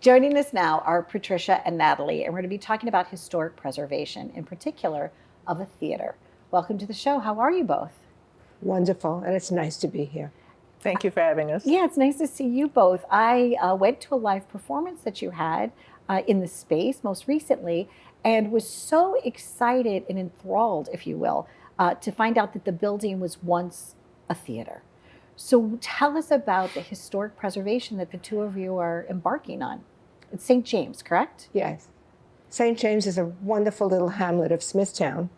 Joining us now are Patricia and Natalie, and we're going to be talking about historic preservation, in particular of a theater. Welcome to the show. How are you both? Wonderful, and it's nice to be here. Thank you for having us. Yeah, it's nice to see you both. I went to a live performance that you had in the space most recently and was so excited and enthralled, if you will, to find out that the building was once a theater. So tell us about the historic preservation that the two of you are embarking on. It's St. James, correct? Yes. St. James is a wonderful little hamlet of Smithtown,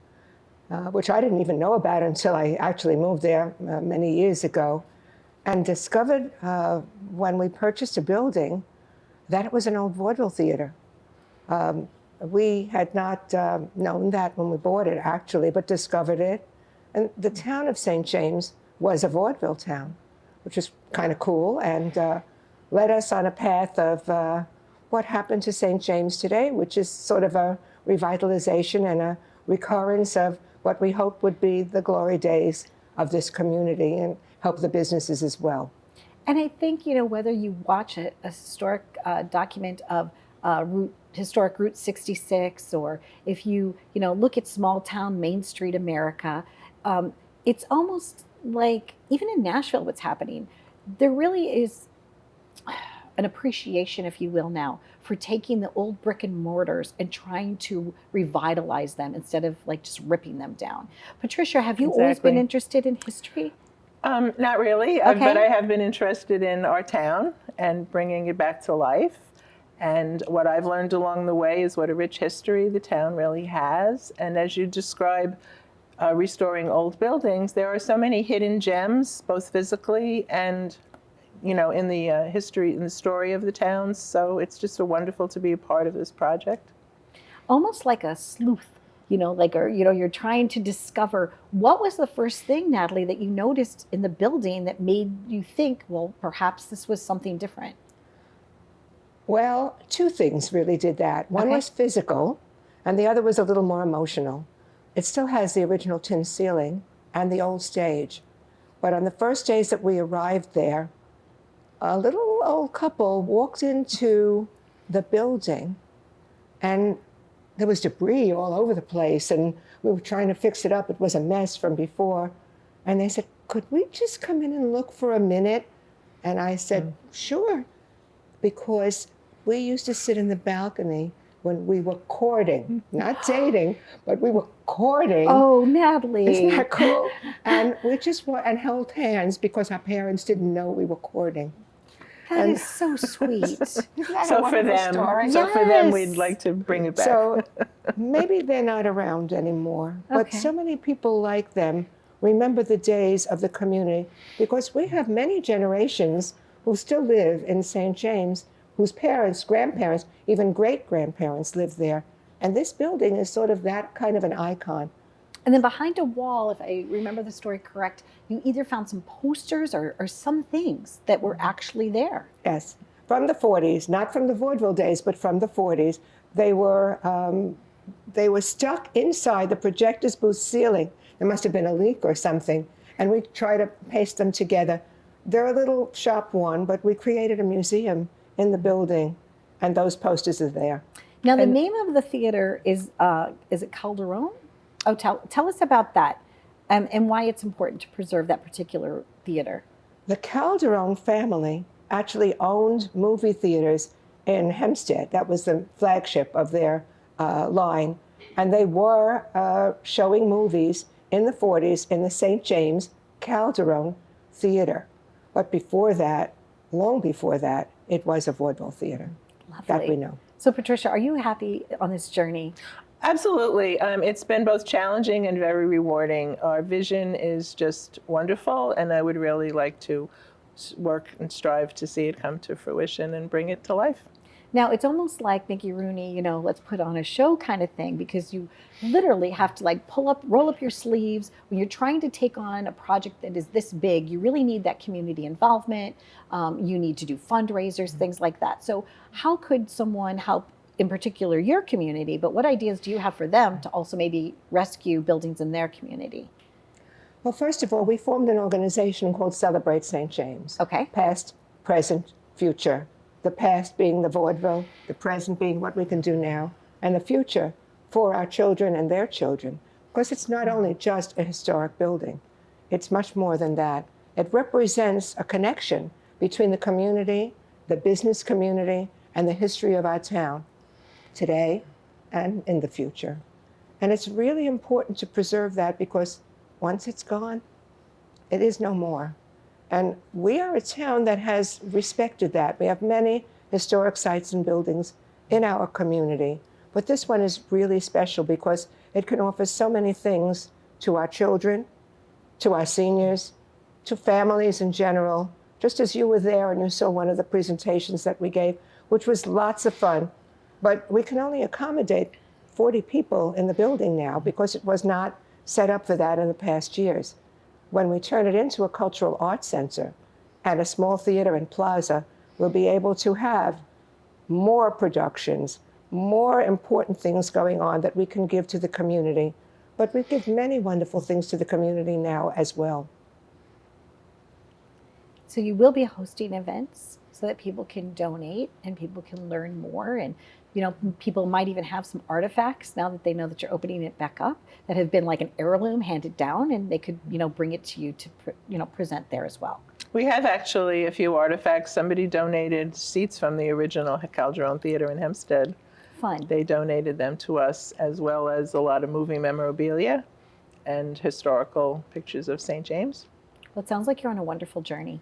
which I didn't even know about until I actually moved there many years ago, and discovered when we purchased a building that it was an old vaudeville theater. We had not known that when we bought it, actually, but discovered it. And the town of St. James was a vaudeville town, which is kind of cool, and led us on a path of what happened to St. James today, which is sort of a revitalization and a recurrence of what we hope would be the glory days of this community and help the businesses as well. And I think, whether you watch a historic document of historic Route 66, or if you, look at small town Main Street America, it's almost like, even in Nashville, what's happening, there really is an appreciation, if you will, now for taking the old brick and mortars and trying to revitalize them instead of like just ripping them down. Patricia, have you always been interested in history? Not really, Okay. but I have been interested in our town and bringing it back to life. And what I've learned along the way is what a rich history the town really has. And as you describe restoring old buildings, there are so many hidden gems, both physically and in the history and the story of the towns. So it's just wonderful to be a part of this project. Almost like a sleuth, you're trying to discover what was the first thing, Natalie, that you noticed in the building that made you think, well, perhaps this was something different. Well, two things really did that. One was physical, and the other was a little more emotional. It still has the original tin ceiling and the old stage. But on the first days that we arrived there, a little old couple walked into the building, and there was debris all over the place, and we were trying to fix it up. It was a mess from before. And they said, could we just come in and look for a minute? And I said, sure, because we used to sit in the balcony when we were courting, not dating, but we were courting. Oh, Natalie. Isn't that cool? And we just and held hands because our parents didn't know we were courting. That is so sweet. So for them, we'd like to bring it back. So maybe they're not around anymore, but so many people like them remember the days of the community, because we have many generations who still live in St. James, whose parents, grandparents, even great-grandparents lived there. And this building is sort of that kind of an icon. And then behind a wall, if I remember the story correct, you either found some posters or some things that were actually there. Yes, from the 40s, not from the vaudeville days, but from the 40s. They were stuck inside the projector's booth ceiling. There must have been a leak or something, and we tried to paste them together. They're a little shop worn, but we created a museum in the building, and those posters are there. Now, the name of the theater is it Calderon? Oh, tell us about that and why it's important to preserve that particular theater. The Calderon family actually owned movie theaters in Hempstead. That was the flagship of their line. And they were showing movies in the 40s in the St. James Calderon Theater. But before that, long before that, it was a vaudeville theater. Lovely. That we know. So, Patricia, are you happy on this journey? Absolutely. It's been both challenging and very rewarding. Our vision is just wonderful, and I would really like to work and strive to see it come to fruition and bring it to life. Now, it's almost like Mickey Rooney, let's put on a show kind of thing, because you literally have to roll up your sleeves. When you're trying to take on a project that is this big, you really need that community involvement. You need to do fundraisers, things like that. So how could someone help, in particular, your community, but what ideas do you have for them to also maybe rescue buildings in their community? Well, first of all, we formed an organization called Celebrate St. James. Okay. Past, present, future. the past being the vaudeville, the present being what we can do now, and the future for our children and their children. Because it's not only just a historic building, it's much more than that. It represents a connection between the community, the business community, and the history of our town today and in the future. And it's really important to preserve that because once it's gone, it is no more. And we are a town that has respected that. We have many historic sites and buildings in our community, but this one is really special because it can offer so many things to our children, to our seniors, to families in general. Just as you were there and you saw one of the presentations that we gave, which was lots of fun, but we can only accommodate 40 people in the building now because it was not set up for that in the past years. When we turn it into a cultural arts center and a small theater and plaza, we'll be able to have more productions, more important things going on that we can give to the community. But we give many wonderful things to the community now as well. So you will be hosting events so that people can donate and people can learn more, and people might even have some artifacts now that they know that you're opening it back up that have been like an heirloom handed down, and they could bring it to you to present there as well. We have actually a few artifacts. Somebody donated seats from the original Calderon Theater in Hempstead. Fun. They donated them to us, as well as a lot of moving memorabilia and historical pictures of St. James. Well, it sounds like you're on a wonderful journey.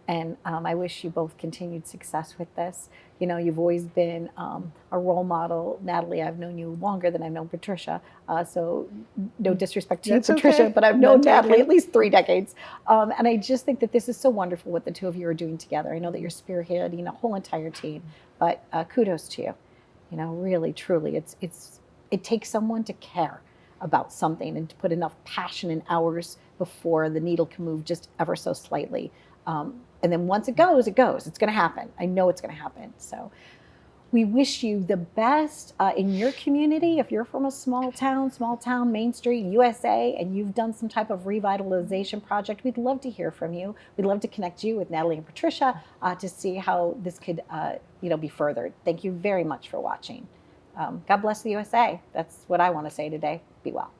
And I wish you both continued success with this. You've always been a role model. Natalie, I've known you longer than I've known Patricia. So no disrespect to you, That's Patricia, okay. but I've known Not Natalie taken. at least 3 decades. And I just think that this is so wonderful what the two of you are doing together. I know that you're spearheading a whole entire team, but kudos to you. Really, truly, it takes someone to care about something and to put enough passion and hours before the needle can move just ever so slightly. And then once it goes, it goes. It's going to happen. I know it's going to happen. So we wish you the best in your community. If you're from a small town, Main Street, USA, and you've done some type of revitalization project, we'd love to hear from you. We'd love to connect you with Natalie and Patricia to see how this could be furthered. Thank you very much for watching. God bless the USA. That's what I want to say today. Be well.